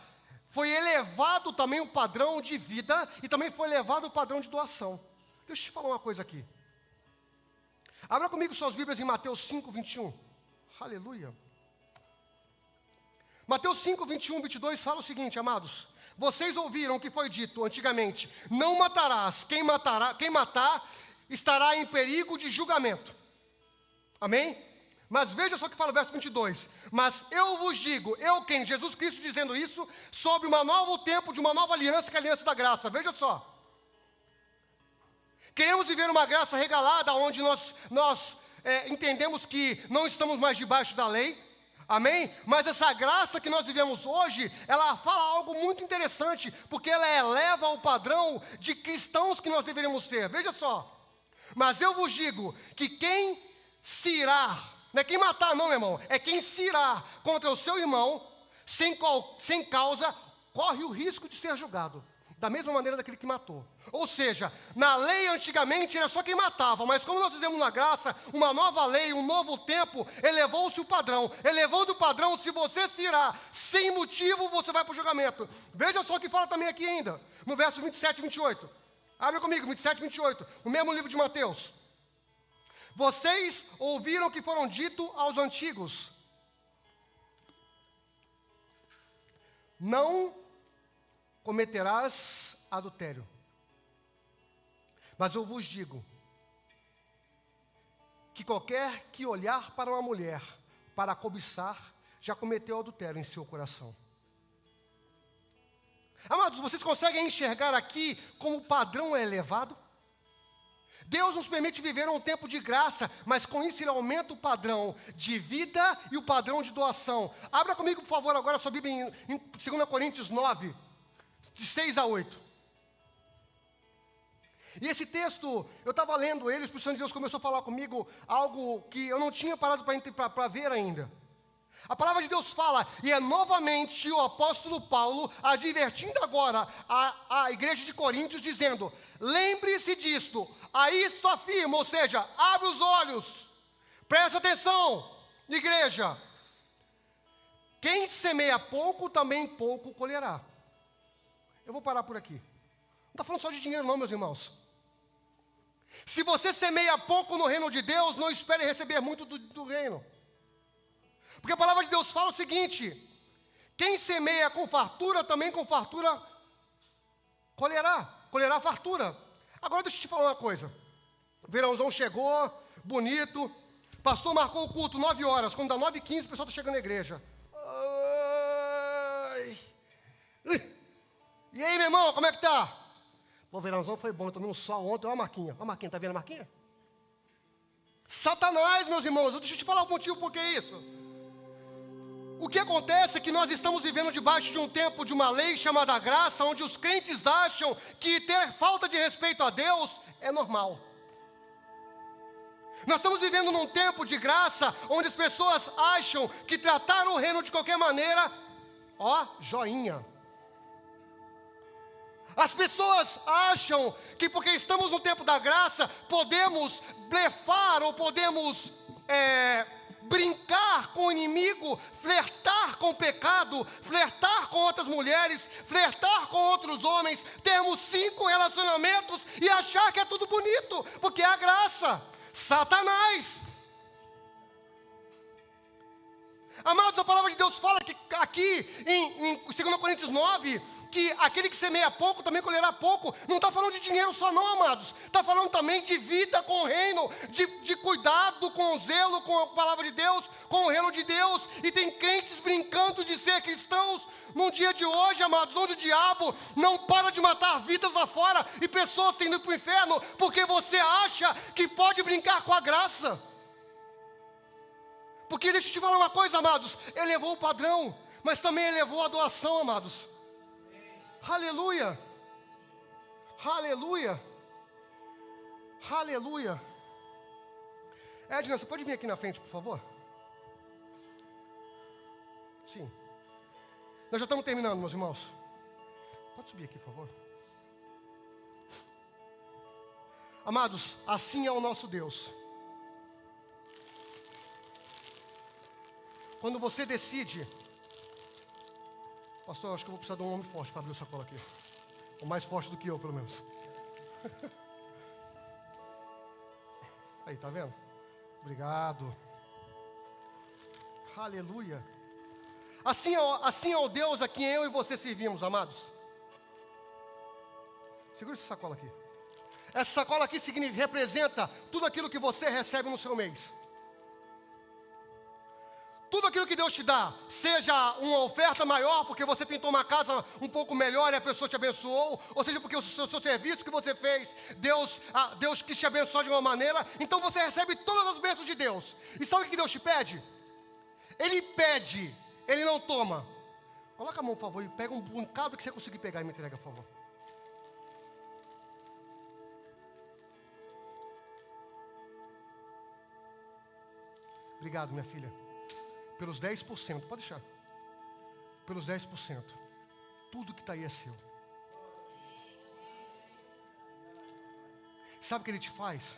Speaker 1: foi elevado também o padrão de vida e também foi elevado o padrão de doação. Deixa eu te falar uma coisa aqui. Abra comigo suas Bíblias em Mateus 5, 21. Aleluia. Mateus 5, 21, 22 fala o seguinte, amados. Vocês ouviram o que foi dito antigamente. Não matarás. Quem matar estará em perigo de julgamento. Amém? Mas veja só o que fala o verso 22. Mas eu vos digo, quem? Jesus Cristo dizendo isso, sobre um novo tempo de uma nova aliança, que é a aliança da graça. Veja só. Queremos viver uma graça regalada, onde nós entendemos que não estamos mais debaixo da lei. Amém? Mas essa graça que nós vivemos hoje, ela fala algo muito interessante, porque ela eleva o padrão de cristãos que nós deveríamos ser. Veja só. Mas eu vos digo que quem se irá, não é quem matar não, meu irmão, é quem se irá contra o seu irmão, sem causa, corre o risco de ser julgado. Da mesma maneira daquele que matou. Ou seja, na lei antigamente era só quem matava, mas como nós fizemos na graça, uma nova lei, um novo tempo, elevou-se o padrão. Elevando o padrão, se você se irá sem motivo, você vai para o julgamento. Veja só o que fala também aqui ainda, no verso 27 e 28. Abre comigo, 27 e 28, no mesmo livro de Mateus. Vocês ouviram o que foram dito aos antigos. Não cometerás adultério. Mas eu vos digo que qualquer que olhar para uma mulher para cobiçar, já cometeu adultério em seu coração. Amados, vocês conseguem enxergar aqui como o padrão é elevado? Deus nos permite viver um tempo de graça, mas com isso Ele aumenta o padrão de vida e o padrão de doação. Abra comigo, por favor, agora a sua Bíblia em 2 Coríntios 9, de 6 a 8. E esse texto, eu estava lendo ele, o Espírito Santo de Deus começou a falar comigo algo que eu não tinha parado para ver ainda. A palavra de Deus fala, e é novamente o apóstolo Paulo advertindo agora a igreja de Coríntios, dizendo: lembre-se disto, a isto afirma, ou seja, abre os olhos, presta atenção, igreja. Quem semeia pouco, também pouco colherá. Eu vou parar por aqui. Não está falando só de dinheiro não, meus irmãos. Se você semeia pouco no reino de Deus, não espere receber muito do reino. Porque a palavra de Deus fala o seguinte: quem semeia com fartura, também com fartura colherá fartura. Agora deixa eu te falar uma coisa. O verãozão chegou, bonito. Pastor marcou o culto 9 horas. Quando dá 9h15, o pessoal está chegando na igreja. Ai. E aí, meu irmão, como é que tá? O verãozão foi bom, eu tomei um sol ontem. Olha a marquinha. Olha a marquinha, tá vendo a marquinha? Satanás, meus irmãos. Deixa eu te falar o motivo por que isso. O que acontece é que nós estamos vivendo debaixo de um tempo de uma lei chamada graça, onde os crentes acham que ter falta de respeito a Deus é normal. Nós estamos vivendo num tempo de graça, onde as pessoas acham que tratar o reino de qualquer maneira, joinha. As pessoas acham que porque estamos no tempo da graça, podemos blefar ou podemos brincar com o inimigo, flertar com o pecado, flertar com outras mulheres, flertar com outros homens, termos 5 relacionamentos e achar que é tudo bonito, porque é a graça. Satanás. Amados, a palavra de Deus fala que aqui em 2 Coríntios 9, que aquele que semeia pouco também colherá pouco. Não está falando de dinheiro só não, amados. Está falando também de vida com o reino, de cuidado com o zelo, com a palavra de Deus, com o reino de Deus. E tem crentes brincando de ser cristãos num dia de hoje, amados, onde o diabo não para de matar vidas lá fora e pessoas têm ido para o inferno, porque você acha que pode brincar com a graça. Porque deixa eu te falar uma coisa, amados, elevou o padrão, mas também elevou a doação, amados. Aleluia, aleluia, aleluia. Edna, você pode vir aqui na frente, por favor? Sim. Nós já estamos terminando, meus irmãos. Pode subir aqui, por favor. Amados, assim é o nosso Deus. Quando você decide... Pastor, eu acho que eu vou precisar de um homem forte para abrir o sacola aqui. Ou mais forte do que eu, pelo menos. Aí, tá vendo? Obrigado. Aleluia. Assim é o Deus a quem eu e você servimos, amados. Segura essa sacola aqui. Essa sacola aqui representa tudo aquilo que você recebe no seu mês. Tudo aquilo que Deus te dá, seja uma oferta maior, porque você pintou uma casa um pouco melhor e a pessoa te abençoou, ou seja, porque o seu serviço que você fez, Deus quis te abençoar de uma maneira, então você recebe todas as bênçãos de Deus. E sabe o que Deus te pede? Ele pede, Ele não toma. Coloca a mão, por favor, e pega um bocado que você conseguir pegar e me entrega, por favor. Obrigado, minha filha. Pelos 10%, pode deixar. Pelos 10%. Tudo que está aí é seu. Sabe o que Ele te faz?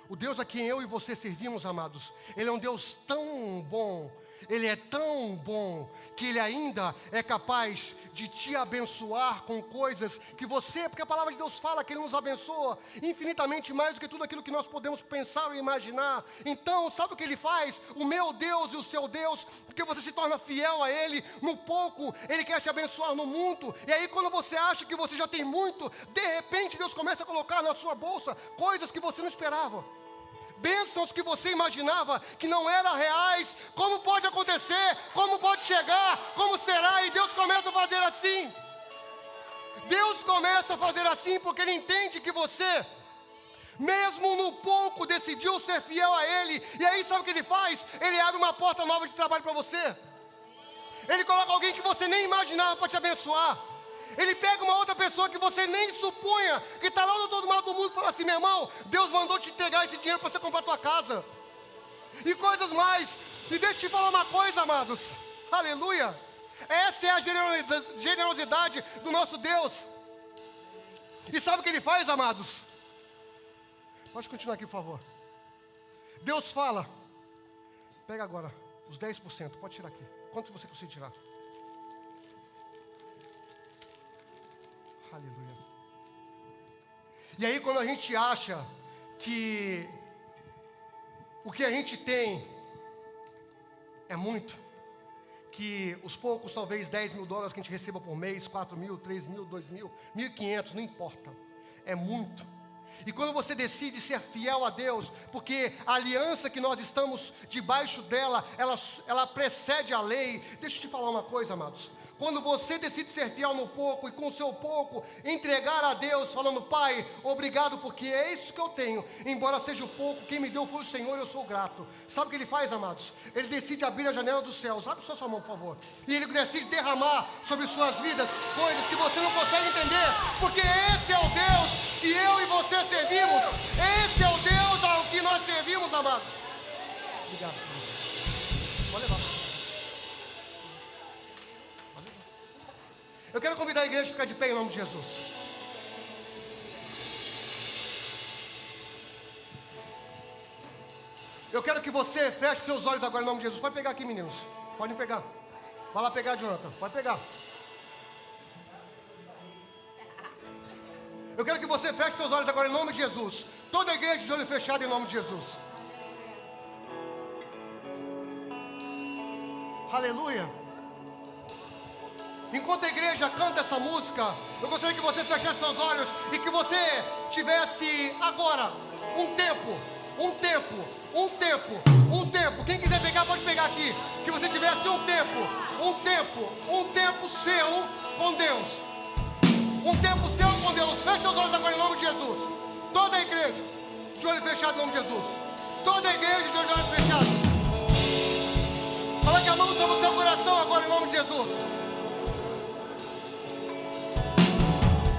Speaker 1: O Deus a quem eu e você servimos, amados, Ele é um Deus tão bom, Ele é tão bom, que Ele ainda é capaz de te abençoar com coisas que você, porque a palavra de Deus fala que Ele nos abençoa infinitamente mais do que tudo aquilo que nós podemos pensar ou imaginar. Então, sabe o que Ele faz? O meu Deus e o seu Deus, porque você se torna fiel a Ele, no pouco, Ele quer te abençoar no muito, e aí quando você acha que você já tem muito, de repente Deus começa a colocar na sua bolsa coisas que você não esperava. Bênçãos que você imaginava que não eram reais. Como pode acontecer? Como pode chegar? Como será? E Deus começa a fazer assim. Deus começa a fazer assim porque Ele entende que você, mesmo no pouco, decidiu ser fiel a Ele. E aí sabe o que Ele faz? Ele abre uma porta nova de trabalho para você. Ele coloca alguém que você nem imaginava para te abençoar. Ele pega uma outra pessoa que você nem supunha, que está lá do outro lado do mundo e fala assim: meu irmão, Deus mandou te entregar esse dinheiro para você comprar a tua casa. E coisas mais. E deixa eu te falar uma coisa, amados. Aleluia. Essa é a generosidade do nosso Deus. E sabe o que Ele faz, amados? Pode continuar aqui, por favor. Deus fala: pega agora os 10%, pode tirar aqui. Quanto você conseguir tirar? Aleluia. E aí quando a gente acha que o que a gente tem é muito, que os poucos, talvez $10 mil que a gente receba por mês, 4 mil, 3 mil, 2 mil, 1.500, não importa, é muito. E quando você decide ser fiel a Deus, porque a aliança que nós estamos debaixo dela, ela precede a lei. Deixa eu te falar uma coisa, amados. Quando você decide ser fiel no pouco e com o seu pouco entregar a Deus, falando: Pai, obrigado porque é isso que eu tenho, embora seja o pouco, quem me deu foi o Senhor, eu sou grato. Sabe o que Ele faz, amados? Ele decide abrir a janela dos céus. Abre só sua mão, por favor. E Ele decide derramar sobre suas vidas coisas que você não consegue entender, porque esse é o Deus que eu e você servimos. Esse é o Deus ao que nós servimos, Obrigado. Pode levar. Eu quero convidar a igreja a ficar de pé em nome de Jesus. Eu quero que você feche seus olhos agora em nome de Jesus. Pode pegar aqui, meninos. Podem pegar. Vai lá pegar, Jonathan. Pode pegar. Eu quero que você feche seus olhos agora em nome de Jesus. Toda a igreja de olho fechado em nome de Jesus. Aleluia. Enquanto a igreja canta essa música, eu gostaria que você fechasse seus olhos e que você tivesse agora um tempo. Quem quiser pegar, pode pegar aqui. Que você tivesse um tempo seu com Deus. Um tempo seu com Deus. Feche seus olhos agora em nome de Jesus. Toda a igreja de olho fechado em nome de Jesus. Toda a igreja de olhos fechados. Coloque a mão sobre o seu coração agora em nome de Jesus.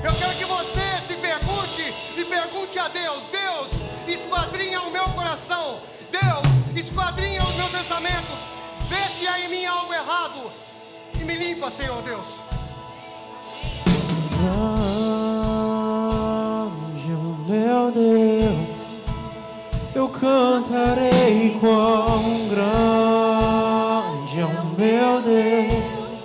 Speaker 1: Eu quero que você se pergunte e pergunte a Deus. Deus, esquadrinha o meu coração. Deus, esquadrinha os meus pensamentos. Vê se há em mim algo errado. E me limpa, Senhor Deus.
Speaker 2: Grande, meu Deus, eu cantarei quão grande é o meu Deus,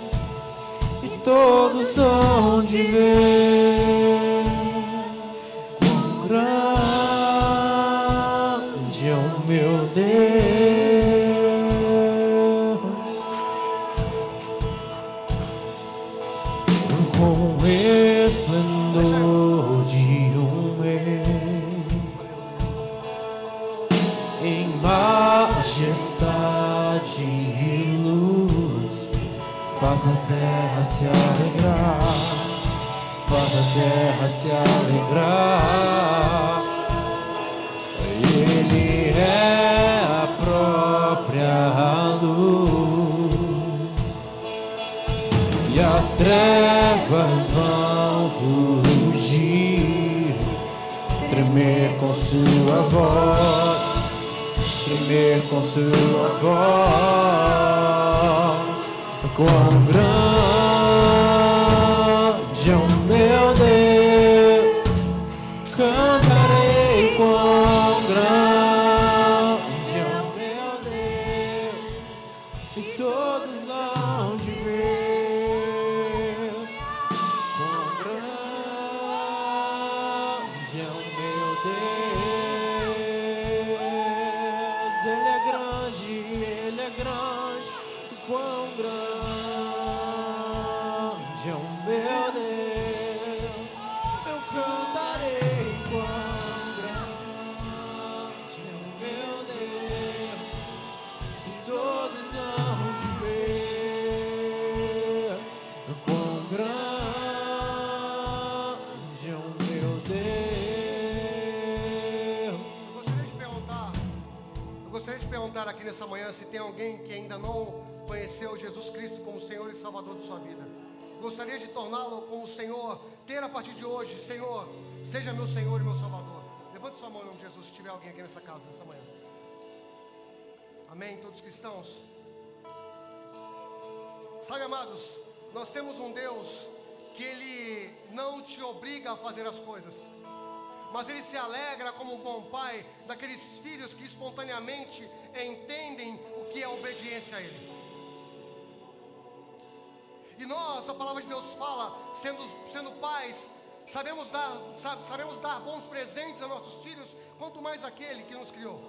Speaker 2: e todos hão de ver quão grande é o meu Deus. Com o esplendor de rei, em majestade e luz, faz a terra se alegrar, faz a terra se alegrar. Ele é a própria luz, e as trevas vão fugir, tremer com sua voz, tremer com sua voz. Quão grande é o meu Deus, cantarei quão grande é o meu Deus, e todos hão de ver quão grande é o meu Deus. Ele é grande, Ele é grande, quão grande é o meu Deus. Eu cantarei quão grande é o meu Deus, e todos hão de ver quão grande é o meu Deus.
Speaker 1: Eu gostaria de perguntar aqui nessa manhã se tem alguém que ainda não conheceu Jesus Cristo como Senhor e Salvador de sua vida. Gostaria de torná-lo como Senhor, ter a partir de hoje, Senhor, seja meu Senhor e meu Salvador. Levante sua mão em nome de Jesus, se tiver alguém aqui nessa casa, nessa manhã. Amém, todos cristãos. Sabe, amados, nós temos um Deus que Ele não te obriga a fazer as coisas, mas Ele se alegra como um bom pai daqueles filhos que espontaneamente entendem o que é obediência a Ele. E nós, a palavra de Deus fala, sendo pais, sabemos dar bons presentes a nossos filhos, quanto mais aquele que nos criou.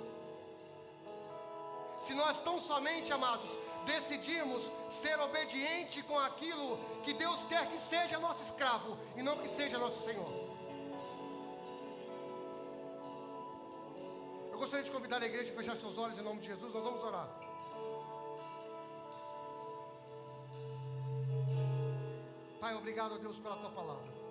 Speaker 1: Se nós tão somente, amados, decidimos ser obediente com aquilo que Deus quer que seja nosso escravo e não que seja nosso Senhor. Eu gostaria de convidar a igreja a fechar seus olhos em nome de Jesus. Nós vamos orar. Pai, obrigado, Deus, pela Tua palavra.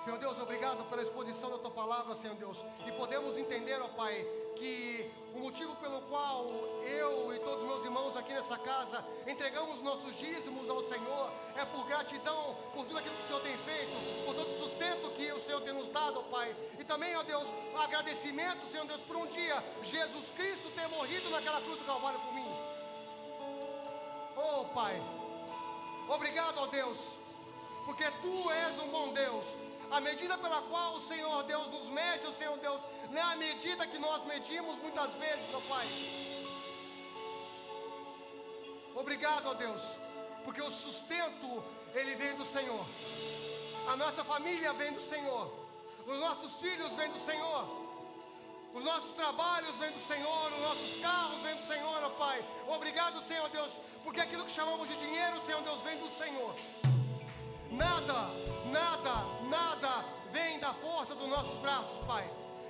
Speaker 1: Senhor Deus, obrigado pela exposição da Tua palavra, Senhor Deus. E podemos entender, ó Pai, que o motivo pelo qual eu e todos os meus irmãos aqui nessa casa entregamos nossos dízimos ao Senhor é por gratidão por tudo aquilo que o Senhor tem feito, por todo o sustento que o Senhor tem nos dado, ó Pai. E também, ó Deus, agradecimento, Senhor Deus, por um dia Jesus Cristo ter morrido naquela cruz do Calvário por mim. Oh, Pai, obrigado, ó Deus, porque Tu és um bom Deus. A medida pela qual o Senhor Deus nos mede, o Senhor Deus, não é a medida que nós medimos muitas vezes, meu Pai. Obrigado, ó Deus, porque o sustento, ele vem do Senhor. A nossa família vem do Senhor. Os nossos filhos vêm do Senhor. Os nossos trabalhos vêm do Senhor. Os nossos carros vêm do Senhor, ó Pai. Obrigado, Senhor Deus, porque aquilo que chamamos de dinheiro, Senhor Deus, vem do Senhor. Nada vem da força dos nossos braços, Pai.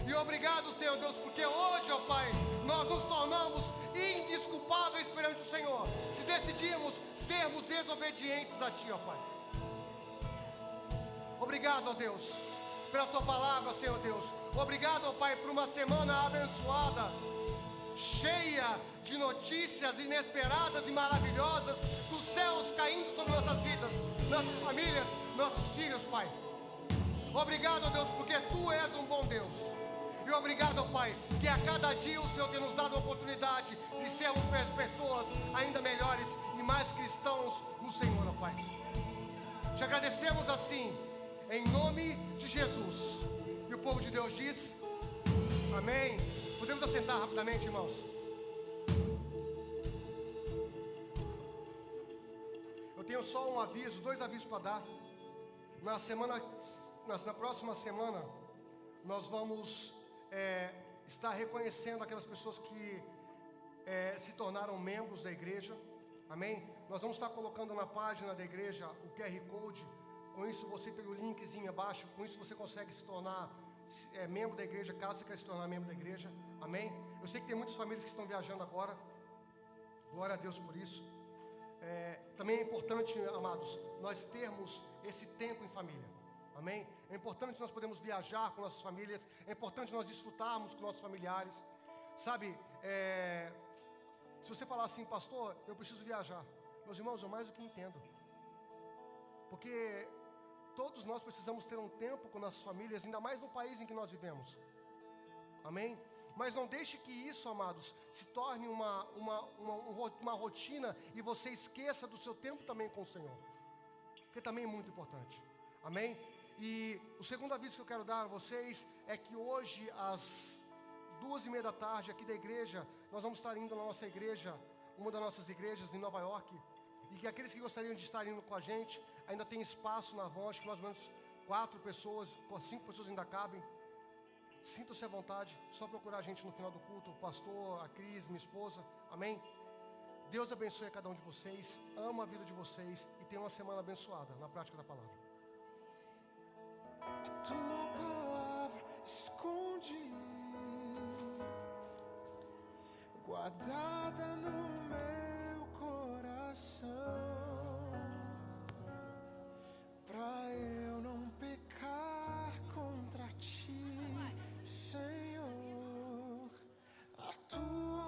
Speaker 1: E obrigado, Senhor Deus, porque hoje, ó Pai, nós nos tornamos indesculpáveis perante o Senhor, se decidimos sermos desobedientes a Ti, ó Pai. Obrigado, ó Deus, pela Tua palavra, Senhor Deus. Obrigado, ó Pai, por uma semana abençoada, cheia de notícias inesperadas e maravilhosas dos céus caindo sobre nossas vidas, nossas famílias, nossos filhos, Pai. Obrigado, ó Deus, porque Tu és um bom Deus. E obrigado, ó Pai, que a cada dia o Senhor tem nos dado a oportunidade de sermos pessoas ainda melhores e mais cristãos no Senhor, ó Pai. Te agradecemos assim, em nome de Jesus. E o povo de Deus diz: amém. Podemos assentar rapidamente, irmãos? Eu tenho só um aviso, 2 avisos para dar. Na próxima semana, nós vamos estar reconhecendo aquelas pessoas que se tornaram membros da igreja. Amém? Nós vamos estar colocando na página da igreja o QR Code. Com isso você tem o linkzinho abaixo. Com isso você consegue se tornar membro da igreja, caso você queira se tornar membro da igreja. Amém? Eu sei que tem muitas famílias que estão viajando agora. Glória a Deus por isso. Também é importante, amados, nós termos esse tempo em família. Amém? É importante nós podermos viajar com nossas famílias. É importante nós desfrutarmos com nossos familiares. Sabe, se você falar assim: pastor, eu preciso viajar. Meus irmãos, eu mais do que entendo. Porque todos nós precisamos ter um tempo com nossas famílias, ainda mais no país em que nós vivemos. Amém? Mas não deixe que isso, amados, se torne uma rotina e você esqueça do seu tempo também com o Senhor. Porque também é muito importante. Amém? E o segundo aviso que eu quero dar a vocês é que hoje, às 2:30 da tarde, aqui da igreja, nós vamos estar indo na nossa igreja, uma das nossas igrejas em Nova York. E que aqueles que gostariam de estar indo com a gente, ainda tem espaço na van, acho que mais ou menos 4 pessoas, 5 pessoas ainda cabem. Sinta-se à vontade, só procurar a gente no final do culto, o pastor, a Cris, minha esposa, amém? Deus abençoe a cada um de vocês, ama a vida de vocês e tenha uma semana abençoada na prática da palavra.
Speaker 2: Tua palavra esconde, guardada no meu coração.